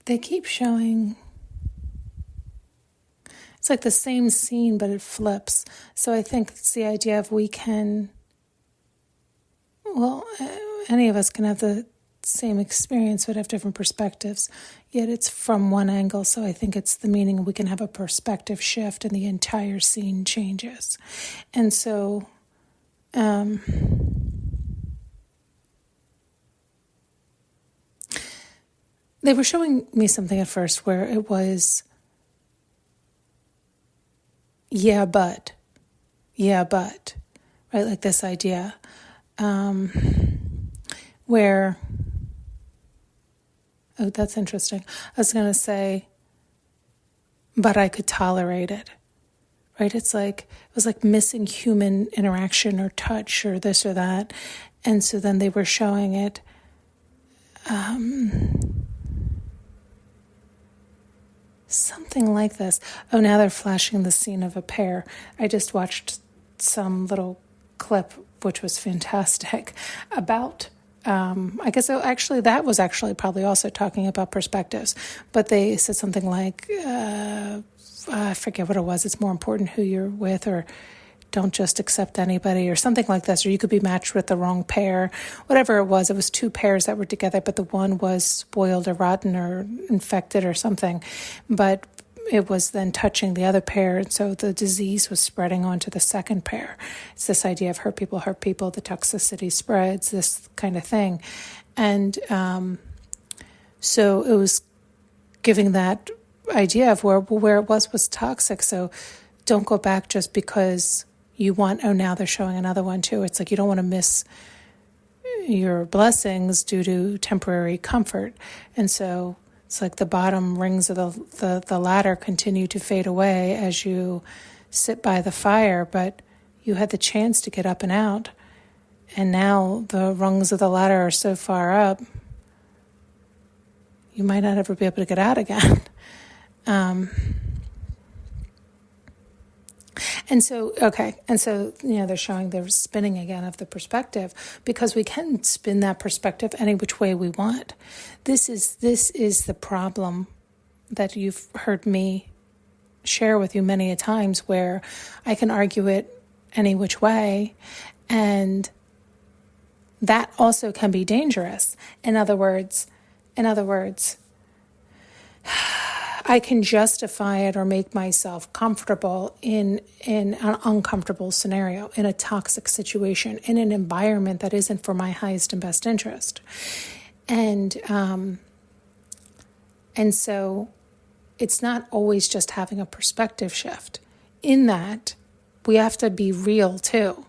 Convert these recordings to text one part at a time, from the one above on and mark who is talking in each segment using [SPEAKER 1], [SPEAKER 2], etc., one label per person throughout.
[SPEAKER 1] they keep showing, it's like the same scene, but it flips. So I think it's the idea of we can, well, any of us can have the same experience but have different perspectives, yet it's from one angle. So I think it's the meaning we can have a perspective shift and the entire scene changes. And so they were showing me something at first where it was, yeah, but, right? Like this idea where, oh, that's interesting. I was going to say, but I could tolerate it, right? It was like missing human interaction or touch or this or that. And so then they were showing it, something like this. Oh, now they're flashing the scene of a pear. I just watched some little clip, which was fantastic, about, I guess actually that was actually probably also talking about perspectives, but they said something like, I forget what it was. It's more important who you're with, or don't just accept anybody, or something like this, or you could be matched with the wrong pair, whatever it was. It was two pairs that were together, but the one was spoiled or rotten or infected or something, but it was then touching the other pair, and so the disease was spreading onto the second pair. It's this idea of hurt people, the toxicity spreads, this kind of thing. And so it was giving that idea of where it was toxic. So don't go back just because you want, oh, now they're showing another one too. It's like you don't want to miss your blessings due to temporary comfort. And so it's like the bottom rings of the ladder continue to fade away as you sit by the fire, but you had the chance to get up and out. And now the rungs of the ladder are so far up, you might not ever be able to get out again. And so, they're showing they're spinning again of the perspective, because we can spin that perspective any which way we want. This is the problem that you've heard me share with you many a times, where I can argue it any which way, and that also can be dangerous. In other words, I can justify it or make myself comfortable in an uncomfortable scenario, in a toxic situation, in an environment that isn't for my highest and best interest. And so it's not always just having a perspective shift. In that, we have to be real too.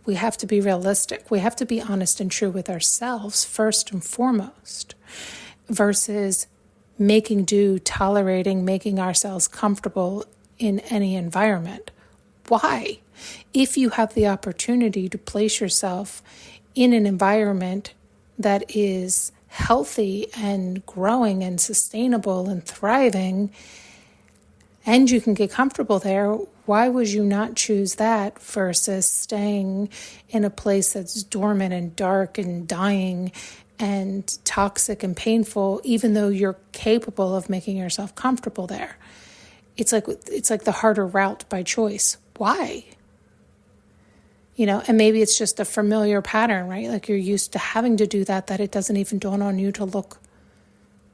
[SPEAKER 1] We have to be realistic. We have to be honest and true with ourselves first and foremost, versus making do, tolerating, making ourselves comfortable in any environment. Why? If you have the opportunity to place yourself in an environment that is healthy and growing and sustainable and thriving, and you can get comfortable there, why would you not choose that versus staying in a place that's dormant and dark and dying and toxic and painful, even though you're capable of making yourself comfortable there? It's like the harder route by choice. Why? And maybe it's just a familiar pattern, right? Like you're used to having to do that it doesn't even dawn on you to look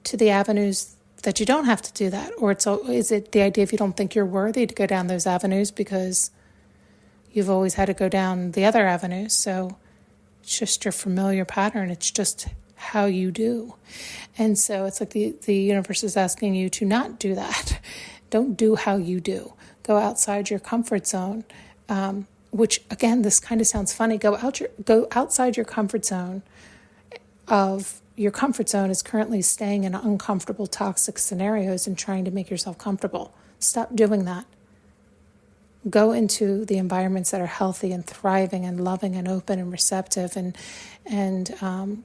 [SPEAKER 1] to the avenues that you don't have to do that. Or is it the idea if you don't think you're worthy to go down those avenues because you've always had to go down the other avenues? So it's just your familiar pattern. It's just how you do. And so it's like the universe is asking you to not do that. Don't do how you do. Go outside your comfort zone, which, again, this kind of sounds funny. Go outside your comfort zone. Your comfort zone is currently staying in uncomfortable, toxic scenarios and trying to make yourself comfortable. Stop doing that. Go into the environments that are healthy and thriving and loving and open and receptive and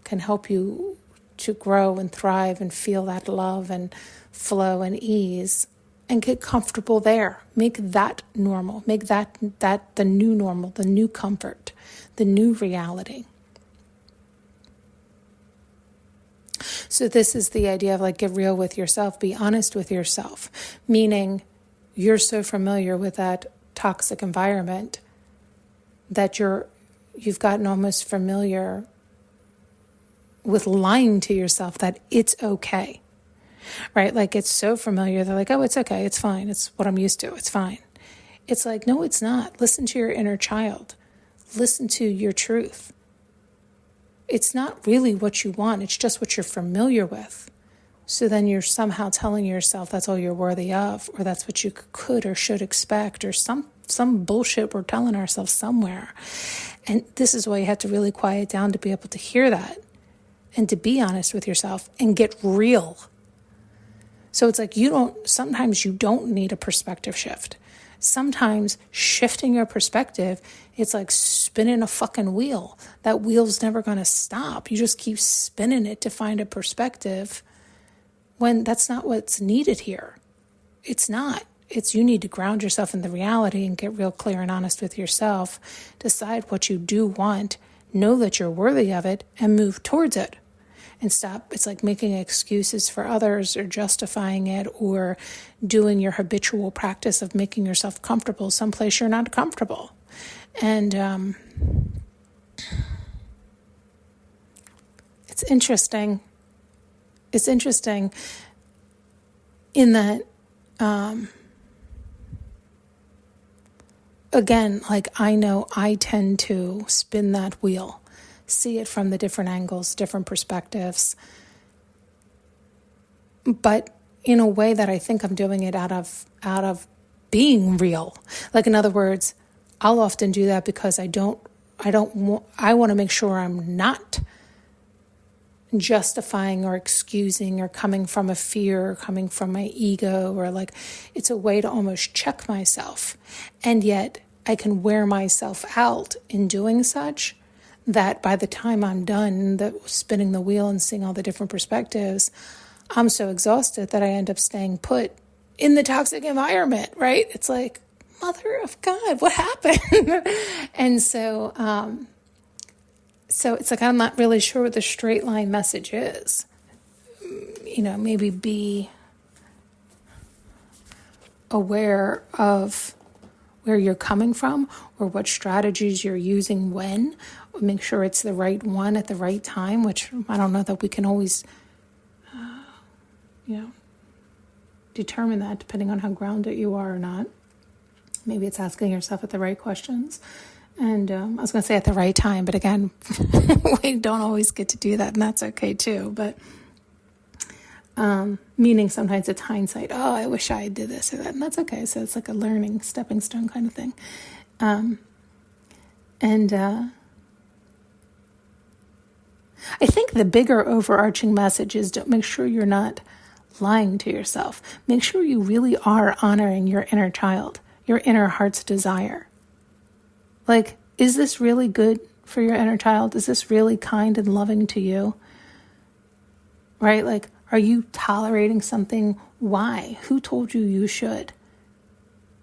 [SPEAKER 1] can help you to grow and thrive and feel that love and flow and ease, and get comfortable there. Make that normal. Make that the new normal, the new comfort, the new reality. So this is the idea of like, get real with yourself, be honest with yourself, meaning you're so familiar with that toxic environment that you've gotten almost familiar with lying to yourself that it's okay, right? Like it's so familiar. They're like, oh, it's okay. It's fine. It's what I'm used to. It's fine. It's like, no, it's not. Listen to your inner child. Listen to your truth. It's not really what you want. It's just what you're familiar with. So then you're somehow telling yourself that's all you're worthy of, or that's what you could or should expect, or some bullshit we're telling ourselves somewhere. And this is why you have to really quiet down to be able to hear that and to be honest with yourself and get real. So it's like sometimes you don't need a perspective shift. Sometimes shifting your perspective, it's like spinning a fucking wheel. That wheel's never going to stop. You just keep spinning it to find a perspective when that's not what's needed here. It's not. It's you need to ground yourself in the reality and get real clear and honest with yourself. Decide what you do want. Know that you're worthy of it and move towards it. And stop. It's like making excuses for others or justifying it or doing your habitual practice of making yourself comfortable someplace you're not comfortable. And it's interesting. It's interesting in that, again, like I know I tend to spin that wheel. See it from the different angles, different perspectives, but in a way that I think I'm doing it out of being real. Like in other words, I'll often do that because I want to make sure I'm not justifying or excusing or coming from a fear or coming from my ego, or like it's a way to almost check myself. And yet I can wear myself out in doing such that by the time I'm done spinning the wheel and seeing all the different perspectives, I'm so exhausted that I end up staying put in the toxic environment, right? It's like, mother of God, what happened? And so it's like I'm not really sure what the straight line message is. Maybe be aware of where you're coming from or what strategies you're using when. Make sure it's the right one at the right time, which I don't know that we can always, determine that depending on how grounded you are or not. Maybe it's asking yourself at the right questions. And I was going to say at the right time, but again, we don't always get to do that, and that's okay too. But meaning sometimes it's hindsight. Oh, I wish I did this or that, and that's okay. So it's like a learning stepping stone kind of thing. I think the bigger overarching message is to make sure you're not lying to yourself. Make sure you really are honoring your inner child, your inner heart's desire. Like, is this really good for your inner child? Is this really kind and loving to you? Right? Like, are you tolerating something? Why? Who told you should?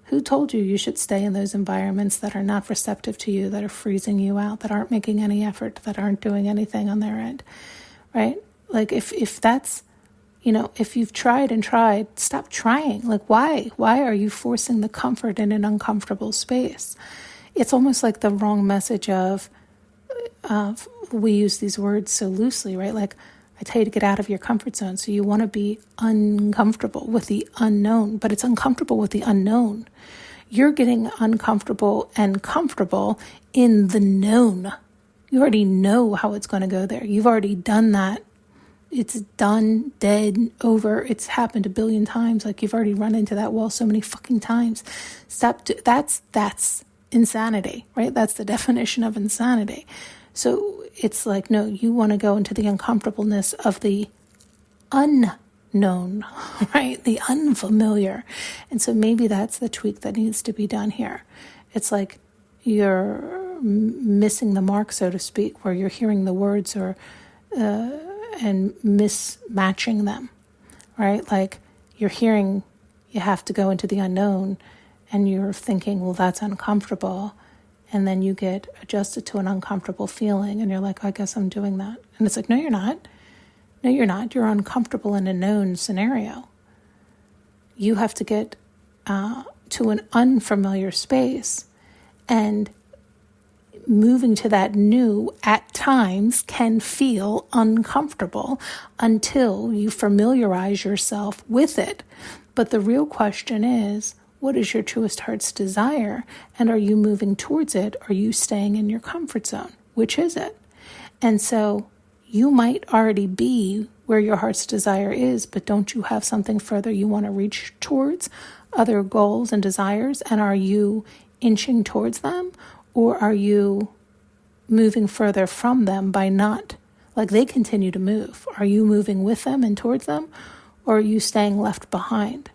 [SPEAKER 1] Who told you should stay in those environments that are not receptive to you, that are freezing you out, that aren't making any effort, that aren't doing anything on their end, right? Like if that's, if you've tried and tried, stop trying. Like why? Why are you forcing the comfort in an uncomfortable space? It's almost like the wrong message of we use these words so loosely, right? Like I tell you to get out of your comfort zone. So you want to be uncomfortable with the unknown, but it's uncomfortable with the unknown. You're getting uncomfortable and comfortable in the known. You already know how it's going to go there. You've already done that. It's done, dead, over. It's happened a billion times. Like you've already run into that wall so many fucking times. That's insanity, right? That's the definition of insanity. So it's like, no, you want to go into the uncomfortableness of the unknown, right? The unfamiliar. And so maybe that's the tweak that needs to be done here. It's like you're missing the mark, so to speak, where you're hearing the words or and mismatching them, right? Like you're hearing you have to go into the unknown and you're thinking, well, that's uncomfortable. And then you get adjusted to an uncomfortable feeling and you're like, I guess I'm doing that. And it's like, no, you're not. No, you're not. You're uncomfortable in a known scenario. You have to get to an unfamiliar space, and moving to that new at times can feel uncomfortable until you familiarize yourself with it. But the real question is, what is your truest heart's desire? And are you moving towards it? Are you staying in your comfort zone? Which is it? And so you might already be where your heart's desire is, but don't you have something further you want to reach towards, other goals and desires? And are you inching towards them? Or are you moving further from them by not, like they continue to move? Are you moving with them and towards them? Or are you staying left behind?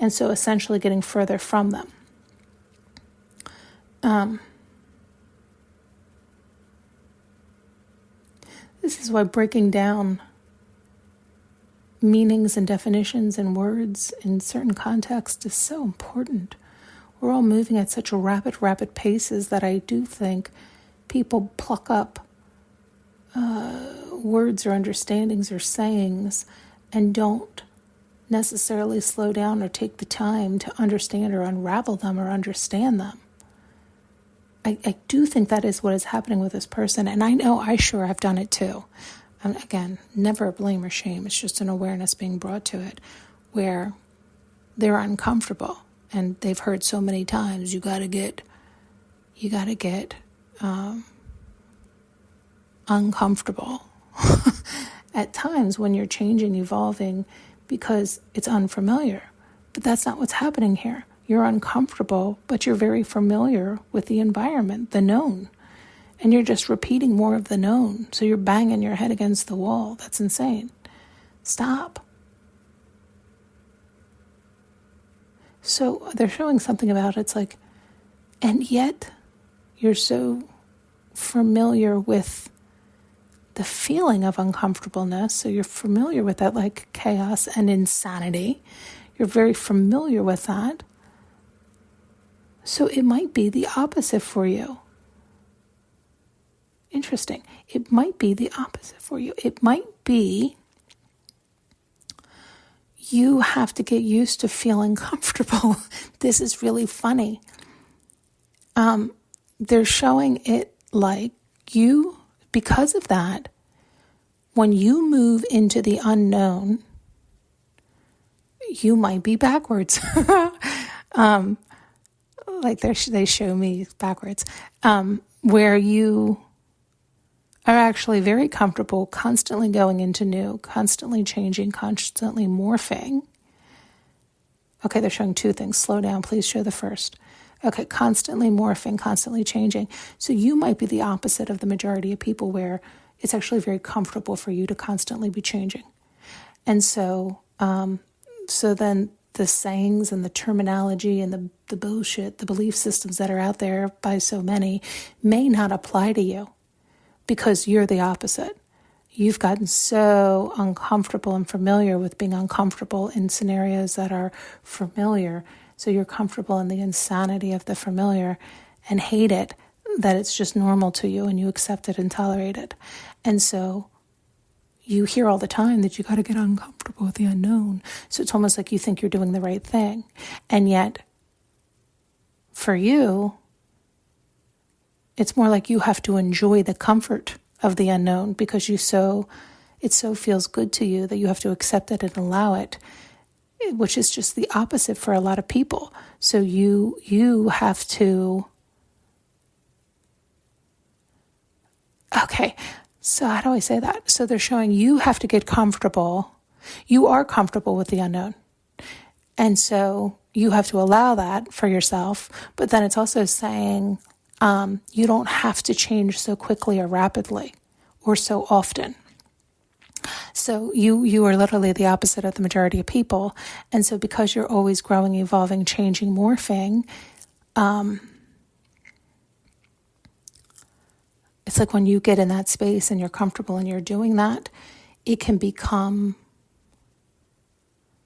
[SPEAKER 1] And so essentially getting further from them. This is why breaking down meanings and definitions and words in certain contexts is so important. We're all moving at such rapid paces that I do think people pluck up words or understandings or sayings and don't necessarily slow down or take the time to understand or unravel them or understand them. I do think that is what is happening with this person, and I know I sure have done it too. And again, never a blame or shame. It's just an awareness being brought to it where they're uncomfortable. And they've heard so many times, you gotta get uncomfortable at times when you're changing, evolving, because it's unfamiliar. But that's not what's happening here. You're uncomfortable, but you're very familiar with the environment, the known. And you're just repeating more of the known. So you're banging your head against the wall. That's insane. Stop. So they're showing something about it's like, and yet you're so familiar with the feeling of uncomfortableness. So you're familiar with that, like chaos and insanity. You're very familiar with that. So it might be the opposite for you. Interesting. It might be the opposite for you. It might be you have to get used to feeling comfortable. This is really funny. They're showing it like you, because of that, when you move into the unknown, you might be backwards. Like they show me backwards, where you are actually very comfortable constantly going into new, constantly changing, constantly morphing. Okay, they're showing two things. Slow down, please show the first. Okay, constantly morphing, constantly changing. So you might be the opposite of the majority of people where it's actually very comfortable for you to constantly be changing. And so then the sayings and the terminology and the bullshit, the belief systems that are out there by so many may not apply to you because you're the opposite. You've gotten so uncomfortable and familiar with being uncomfortable in scenarios that are familiar. So you're comfortable in the insanity of the familiar and hate it, that it's just normal to you and you accept it and tolerate it. And so you hear all the time that you got to get uncomfortable with the unknown. So it's almost like you think you're doing the right thing. And yet, for you, it's more like you have to enjoy the comfort of the unknown because it so feels good to you that you have to accept it and allow it, which is just the opposite for a lot of people. So you have to... Okay, so how do I say that? So they're showing you have to get comfortable. You are comfortable with the unknown. And so you have to allow that for yourself. But then it's also saying you don't have to change so quickly or rapidly or so often. So you are literally the opposite of the majority of people. And so because you're always growing, evolving, changing, morphing, it's like when you get in that space and you're comfortable and you're doing that, it can become,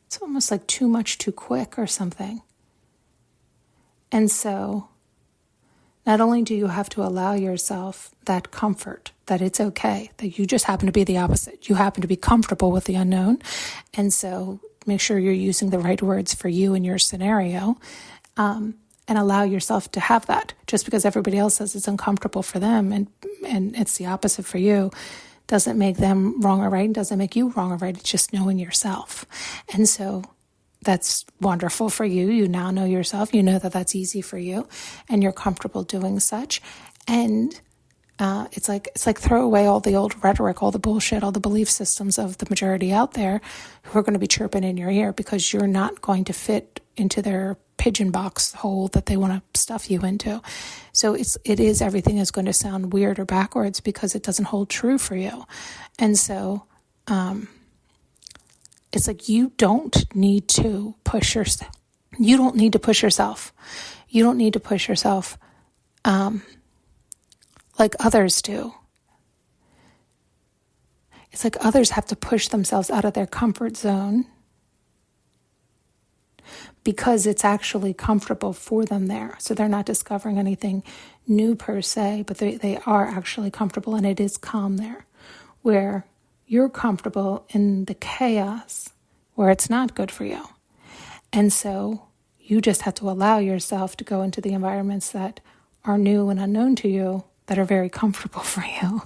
[SPEAKER 1] it's almost like too much too quick or something. And so not only do you have to allow yourself that comfort that it's okay, that you just happen to be the opposite. You happen to be comfortable with the unknown. And so make sure you're using the right words for you in your scenario, and allow yourself to have that. Just because everybody else says it's uncomfortable for them and it's the opposite for you doesn't make them wrong or right, and doesn't make you wrong or right. It's just knowing yourself. And so that's wonderful for you. You now know yourself. You know that that's easy for you, and you're comfortable doing such. And it's like throw away all the old rhetoric, all the bullshit, all the belief systems of the majority out there who are going to be chirping in your ear because you're not going to fit into their pigeon box hole that they want to stuff you into. So everything is going to sound weird or backwards because it doesn't hold true for you. And so it's like you don't need to push yourself. You don't need to push yourself. You don't need to push yourself like others do. It's like others have to push themselves out of their comfort zone because it's actually comfortable for them there. So they're not discovering anything new per se, but they are actually comfortable, and it is calm there. Where you're comfortable in the chaos where it's not good for you. And so you just have to allow yourself to go into the environments that are new and unknown to you, that are very comfortable for you.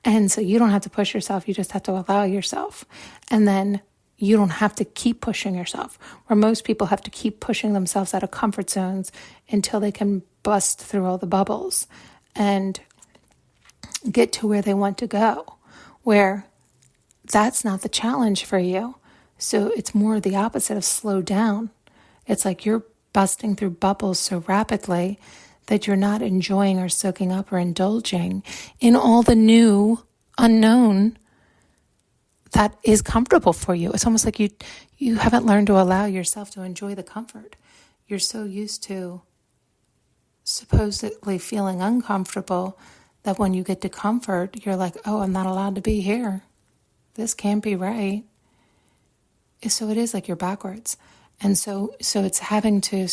[SPEAKER 1] And so you don't have to push yourself. You just have to allow yourself. And then you don't have to keep pushing yourself, where most people have to keep pushing themselves out of comfort zones until they can bust through all the bubbles and get to where they want to go, where that's not the challenge for you. So it's more the opposite of slow down. It's like you're busting through bubbles so rapidly that you're not enjoying or soaking up or indulging in all the new unknown that is comfortable for you. It's almost like you haven't learned to allow yourself to enjoy the comfort. You're so used to supposedly feeling uncomfortable that when you get to comfort, you're like, oh, I'm not allowed to be here. This can't be right. So it is like you're backwards. And so it's having to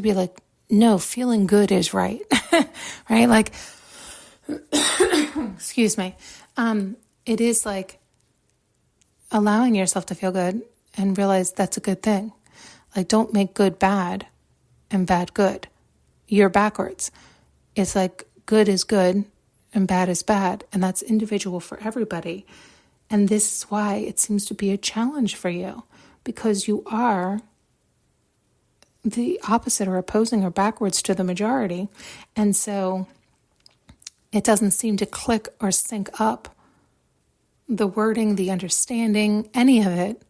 [SPEAKER 1] be like, no, feeling good is right. Right? Like, excuse me. It is like allowing yourself to feel good and realize that's a good thing. Like, don't make good bad and bad good. You're backwards. It's like good is good and bad is bad. And that's individual for everybody. And this is why it seems to be a challenge for you, because you are the opposite or opposing or backwards to the majority. And so it doesn't seem to click or sync up, the wording, the understanding, any of it,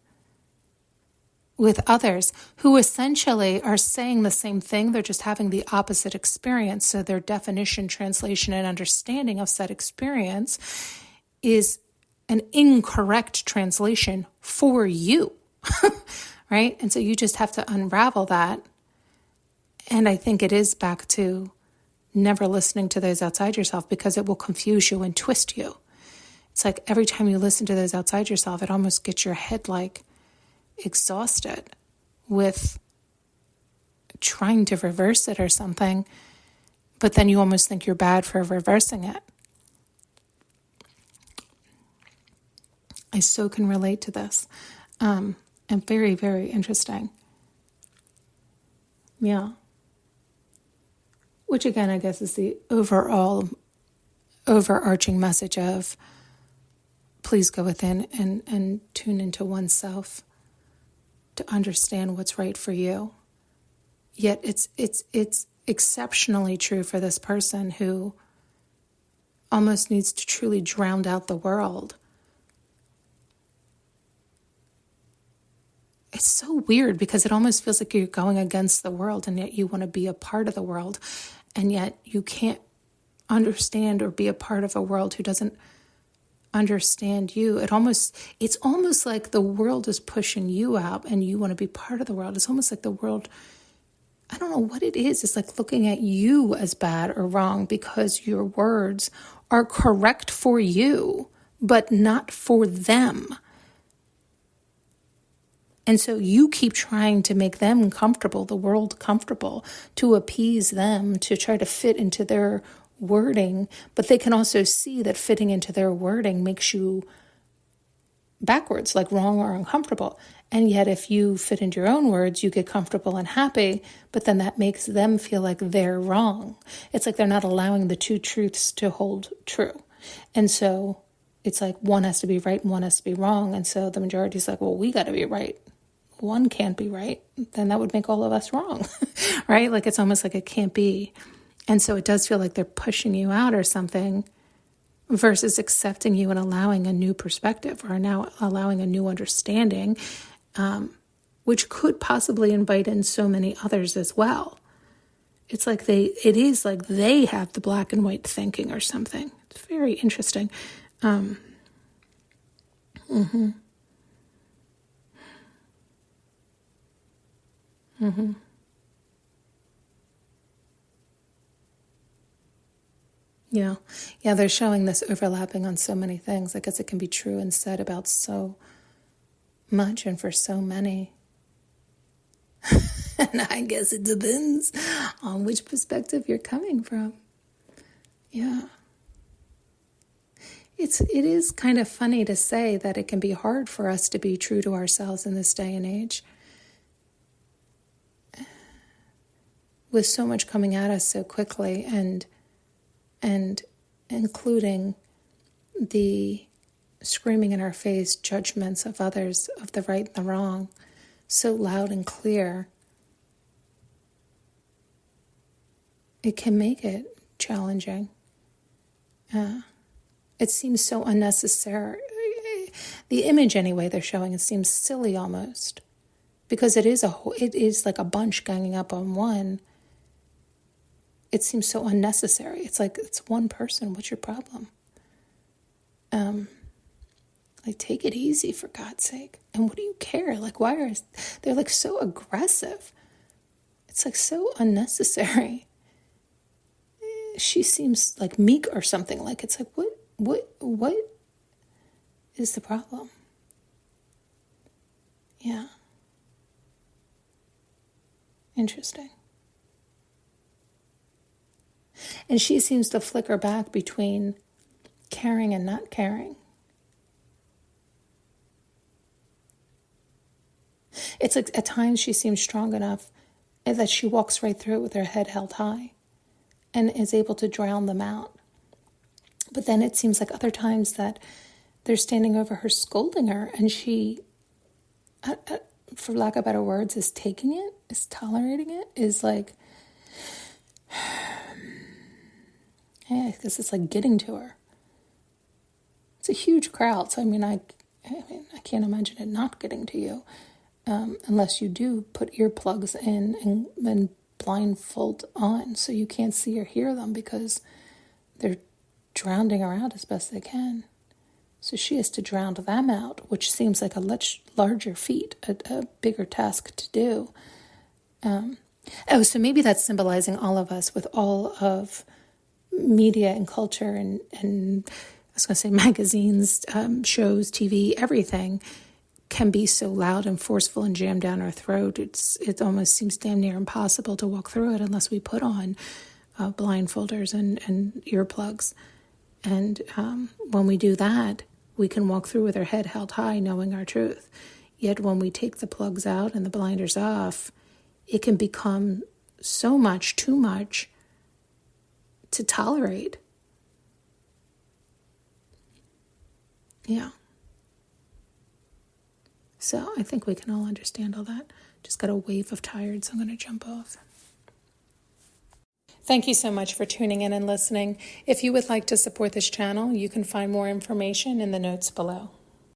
[SPEAKER 1] with others who essentially are saying the same thing. They're just having the opposite experience. So their definition, translation, and understanding of said experience is an incorrect translation for you, right? And so you just have to unravel that. And I think it is back to never listening to those outside yourself, because it will confuse you and twist you. It's like every time you listen to those outside yourself, it almost gets your head like exhausted with trying to reverse it or something, but then you almost think you're bad for reversing it. I so can relate to this. And very, very interesting. Yeah. Which again, I guess is the overarching message of please go within and tune into oneself to understand what's right for you. Yet it's exceptionally true for this person who almost needs to truly drown out the world. It's so weird because it almost feels like you're going against the world, and yet you want to be a part of the world, and yet you can't understand or be a part of a world who doesn't understand you. It's almost like the world is pushing you out and you want to be part of the world. It's almost like the world, I don't know what it is. It's like looking at you as bad or wrong because your words are correct for you, but not for them. And so you keep trying to make them comfortable, the world comfortable, to appease them, to try to fit into their wording, but they can also see that fitting into their wording makes you backwards, like wrong or uncomfortable. And yet if you fit into your own words, you get comfortable and happy, but then that makes them feel like they're wrong. It's like they're not allowing the two truths to hold true. And so it's like one has to be right and one has to be wrong. And so the majority is like, well, we got to be right. One can't be right. Then that would make all of us wrong, right? Like it's almost like it can't be. And so it does feel like they're pushing you out or something versus accepting you and allowing a new perspective or now allowing a new understanding, which could possibly invite in so many others as well. It's like it is like they have the black and white thinking or something. It's very interesting. Yeah. Yeah, they're showing this overlapping on so many things. I guess it can be true and said about so much and for so many. And I guess it depends on which perspective you're coming from. Yeah. It is kind of funny to say that it can be hard for us to be true to ourselves in this day and age. With so much coming at us so quickly and including the screaming in our face judgments of others of the right and the wrong so loud and clear, it can make it challenging. It seems so unnecessary. The image anyway they're showing, it seems silly almost, because it is like a bunch ganging up on one. It seems so unnecessary. It's like, it's one person. What's your problem? Like, take it easy, for God's sake. And what do you care? Like, they're like so aggressive. It's like so unnecessary. She seems like meek or something. Like, it's like, what is the problem? Yeah. Interesting. And she seems to flicker back between caring and not caring. It's like at times she seems strong enough that she walks right through it with her head held high and is able to drown them out. But then it seems like other times that they're standing over her, scolding her, and she, for lack of better words, is taking it, is tolerating it, is like, yeah, I guess it's like getting to her. It's a huge crowd, so I mean, I can't imagine it not getting to you, unless you do put earplugs in and then blindfold on, so you can't see or hear them because they're drowning her out as best they can. So she has to drown them out, which seems like a much larger feat, a bigger task to do. So maybe that's symbolizing all of us with all of media and culture and I was going to say magazines, shows, TV, everything can be so loud and forceful and jammed down our throat. It almost seems damn near impossible to walk through it unless we put on blindfolders and earplugs. And when we do that, we can walk through with our head held high, knowing our truth. Yet when we take the plugs out and the blinders off, it can become so much, too much to tolerate. Yeah. So I think we can all understand all that. Just got a wave of tired, so I'm going to jump off. Thank you so much for tuning in and listening. If you would like to support this channel, you can find more information in the notes below.